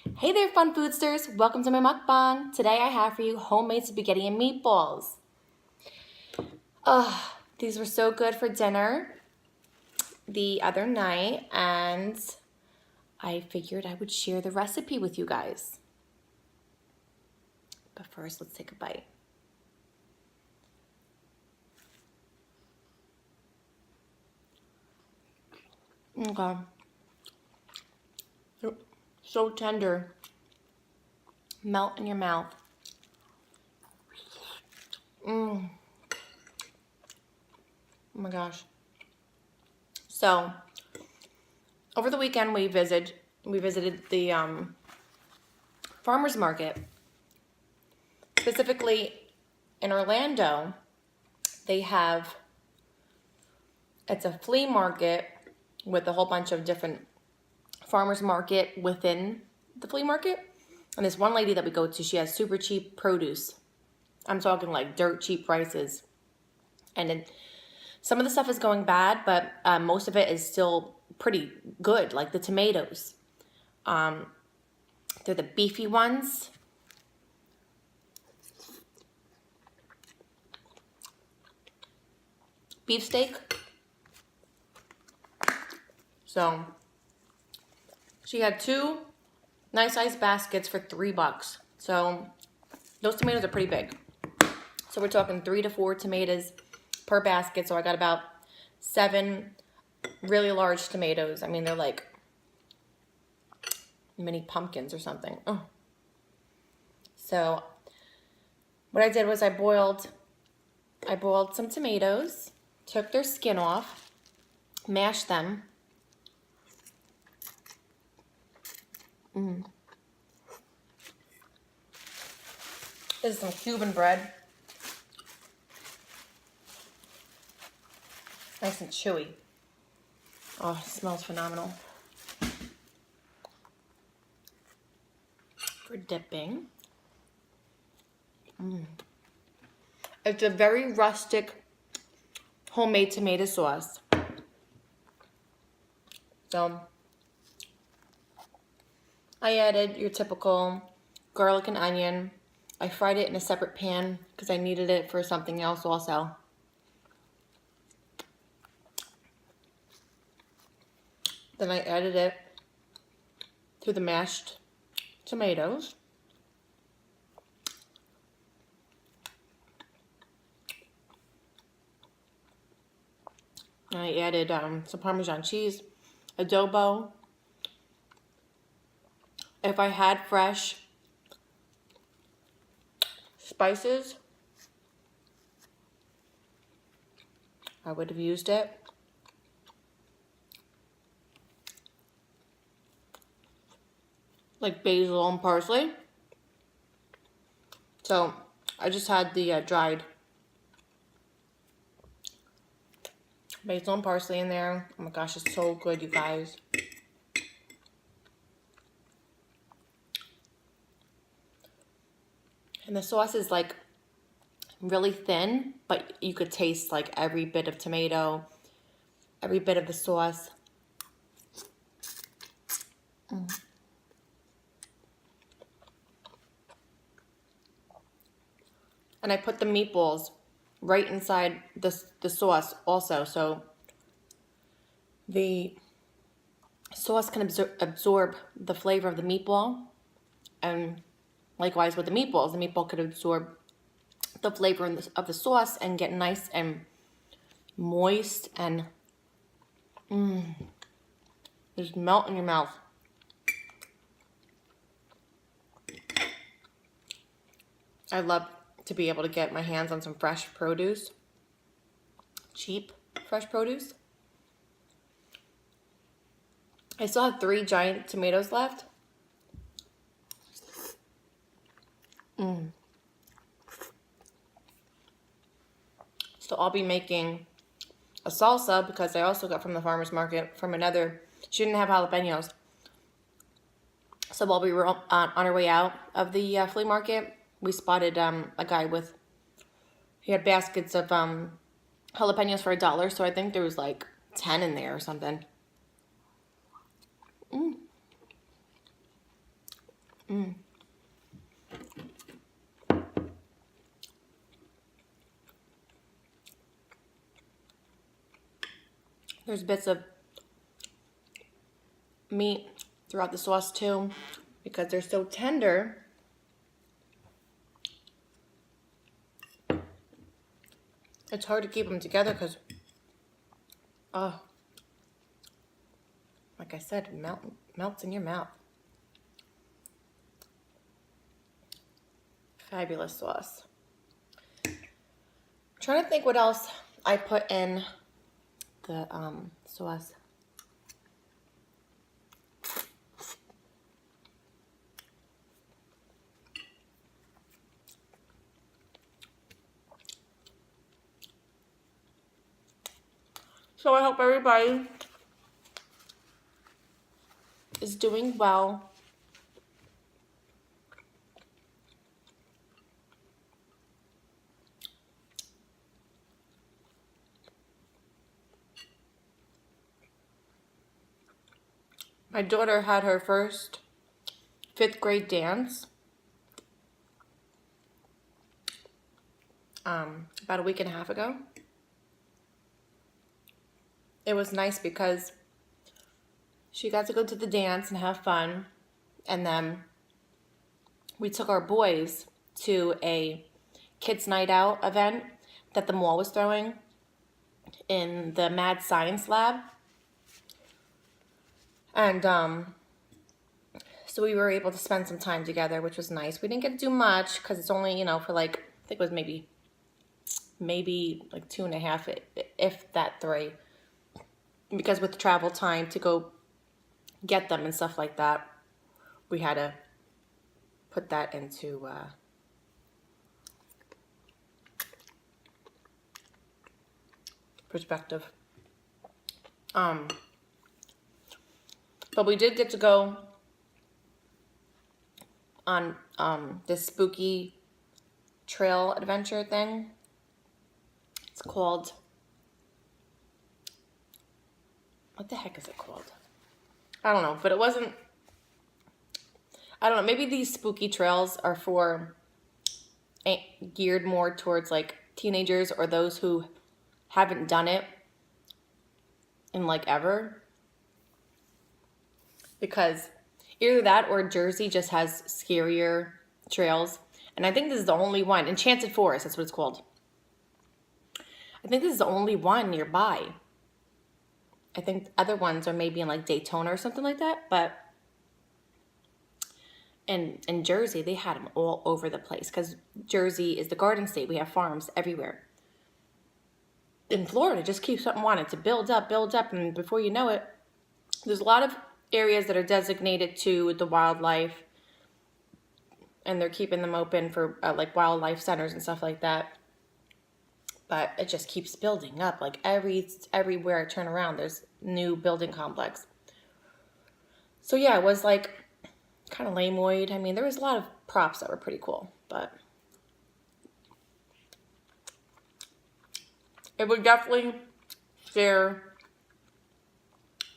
Hey there, fun foodsters! Welcome to my mukbang. Today I have for you homemade spaghetti and meatballs. These were so good for dinner the other night, and I figured I would share the recipe with you guys. But first, let's take a bite. Okay. So tender. Melt in your mouth. Oh my gosh. So, over the weekend we visited the farmer's market. Specifically in Orlando, it's a flea market with a whole bunch of different farmer's market within the flea market. And this one lady that we go to, she has super cheap produce. I'm talking like dirt cheap prices. And then some of the stuff is going bad, but most of it is still pretty good, like the tomatoes. They're the beefy ones. Beefsteak. So she had two nice sized baskets for $3. So those tomatoes are pretty big. So we're talking 3 to 4 tomatoes per basket. So I got about 7 really large tomatoes. I mean, they're like mini pumpkins or something. Oh. So what I did was I boiled some tomatoes, took their skin off, mashed them. This is some Cuban bread. Nice and chewy. Oh, it smells phenomenal. For dipping. It's a very rustic homemade tomato sauce. So I added your typical garlic and onion. I fried it in a separate pan because I needed it for something else also. Then I added it to the mashed tomatoes. I added some Parmesan cheese, adobo. If I had fresh spices, I would have used it. Like basil and parsley. So I just had the dried basil and parsley in there. Oh my gosh, it's so good, you guys. And the sauce is like really thin, but you could taste like every bit of tomato, every bit of the sauce. And I put the meatballs right inside the sauce also, so the sauce can absorb the flavor of the meatball, and likewise with the meatball could absorb the flavor of the sauce and get nice and moist and just melt in your mouth. I love to be able to get my hands on some fresh produce, cheap fresh produce. I still have 3 giant tomatoes left. So I'll be making a salsa because I also got from the farmer's market from another. She didn't have jalapenos. So while we were on our way out of the flea market, we spotted a guy he had baskets of jalapenos for $1. So I think there was like 10 in there or something. Mm. There's bits of meat throughout the sauce too, because they're so tender. It's hard to keep them together because, oh, like I said, it melts in your mouth. Fabulous sauce. I'm trying to think what else I put in the sauce. So I hope everybody is doing well. My daughter had her first 5th grade dance about a week and a half ago. It was nice because she got to go to the dance and have fun, and then we took our boys to a kids night out event that the mall was throwing in the Mad Science Lab. And so we were able to spend some time together, which was nice. We didn't get to do much because it's only, you know, for like, I think it was maybe like 2.5, if that 3. Because with travel time to go get them and stuff like that, we had to put that into perspective. But we did get to go on this spooky trail adventure thing. It's called, what the heck is it called? I don't know, but it wasn't, I don't know, maybe these spooky trails are geared more towards like teenagers or those who haven't done it in like ever. Because either that or Jersey just has scarier trails. And I think this is the only one. Enchanted Forest, that's what it's called. I think this is the only one nearby. I think other ones are maybe in like Daytona or something like that. But in Jersey, they had them all over the place. Because Jersey is the Garden State. We have farms everywhere. In Florida, it just keeps wanting to build up. And before you know it, there's a lot of areas that are designated to the wildlife, and they're keeping them open for like wildlife centers and stuff like that. But it just keeps building up. Like everywhere I turn around, there's new building complex. So yeah, it was like kind of lameoid. I mean, there was a lot of props that were pretty cool, but it would definitely scare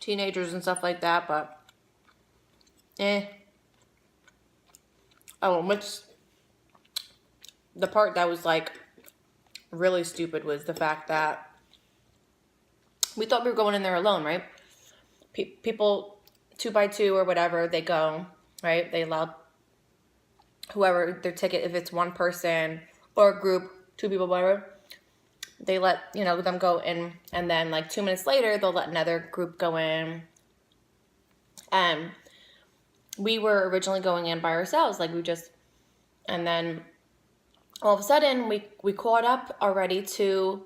teenagers and stuff like that, but Oh, which the part that was like really stupid was the fact that we thought we were going in there alone, right? People 2 by 2 or whatever, they go, right? They allow whoever their ticket, if it's one person or a group, 2 people, whatever, they let, you know, them go in, and then like 2 minutes later, they'll let another group go in. And we were originally going in by ourselves, like and then all of a sudden we caught up already to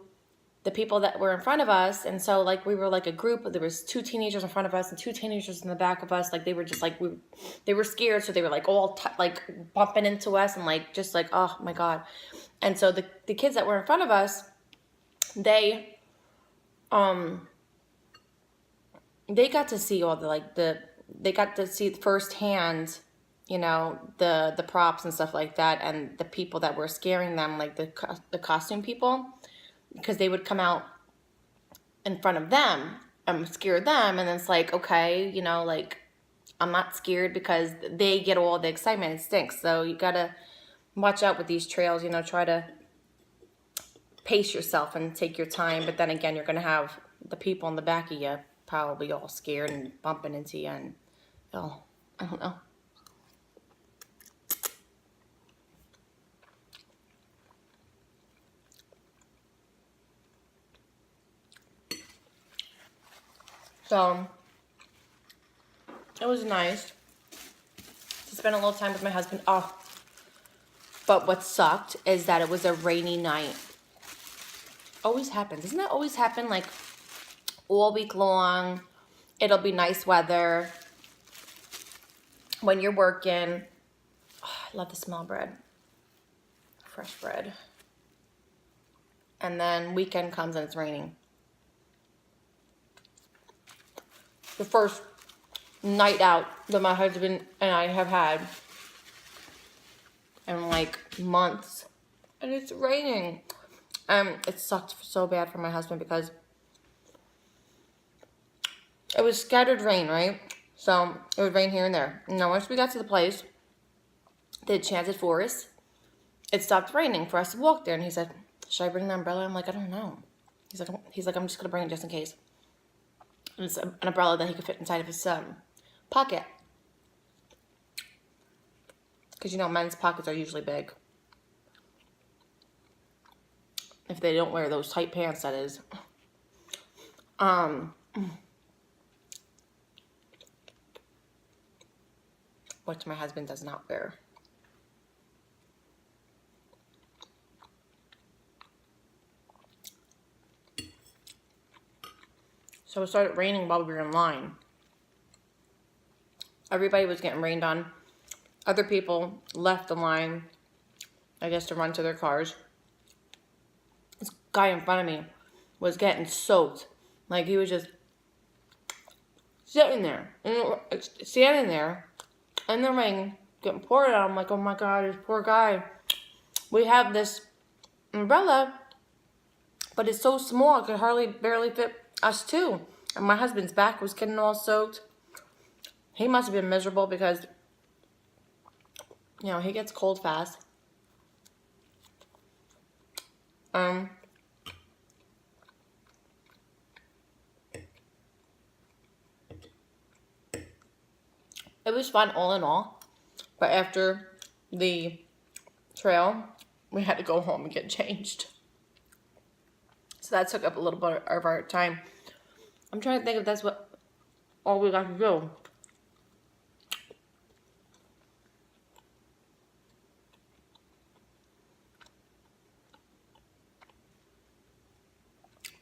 the people that were in front of us. And so like we were like a group, there was 2 teenagers in front of us and 2 teenagers in the back of us. Like they were just like, they were scared. So they were like all like bumping into us and like, just like, oh my God. And so the kids that were in front of us, they got to see all they got to see firsthand, you know, the props and stuff like that, and the people that were scaring them, like the costume people, because they would come out in front of them and scare them, and it's like, okay, you know, like I'm not scared because they get all the excitement. It stinks. So you gotta watch out with these trails, you know, try to pace yourself and take your time. But then again, you're gonna have the people in the back of you probably all scared and bumping into you, and oh, I don't know. So it was nice to spend a little time with my husband. Oh, but what sucked is that it was a rainy night. Always happens. Doesn't that always happen? Like all week long, it'll be nice weather when you're working. Oh, I love the smell of bread. Fresh bread. And then weekend comes and it's raining. The first night out that my husband and I have had in like months, and it's raining. It sucked so bad for my husband because it was scattered rain, right? So it would rain here and there. Now once we got to the place, the enchanted forest, it stopped raining for us to walk there, and he said, "Should I bring the umbrella?" I'm like, "I don't know." He's like, "I'm just gonna bring it just in case." And it's an umbrella that he could fit inside of his pocket. Because, you know, men's pockets are usually big. If they don't wear those tight pants, that is. Which my husband does not wear. So it started raining while we were in line. Everybody was getting rained on. Other people left the line, I guess, to run to their cars. This guy in front of me was getting soaked. Like, he was just sitting there, standing there in the rain, getting poured out. I'm like, oh my God, this poor guy. We have this umbrella, but it's so small, it could barely fit us two. And my husband's back was getting all soaked. He must have been miserable because, you know, he gets cold fast. It was fun all in all, but after the trail, we had to go home and get changed. So that took up a little bit of our time. I'm trying to think if that's all we got to do.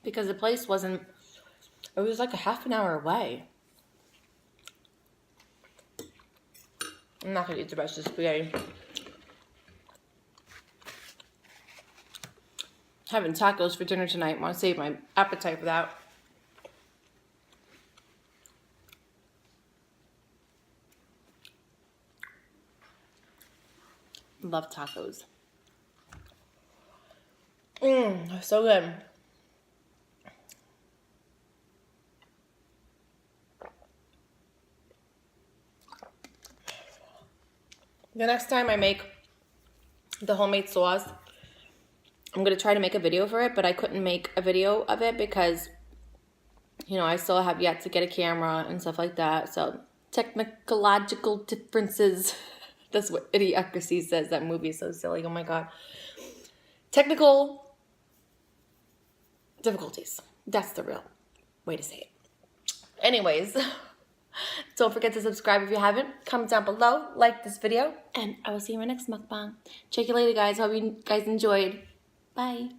Because the place wasn't, it was like a half an hour away. I'm not going to eat the rest of the spaghetti. Having tacos for dinner tonight. I want to save my appetite for that. Love tacos. So good. The next time I make the homemade sauce, I'm going to try to make a video for it, but I couldn't make a video of it because, you know, I still have yet to get a camera and stuff like that. So, technological differences. That's what Idiocracy says. That movie is so silly. Oh my God. Technical difficulties. That's the real way to say it. Anyways, don't forget to subscribe if you haven't. Comment down below, like this video, and I will see you in my next mukbang. Check you later, guys. Hope you guys enjoyed. Bye.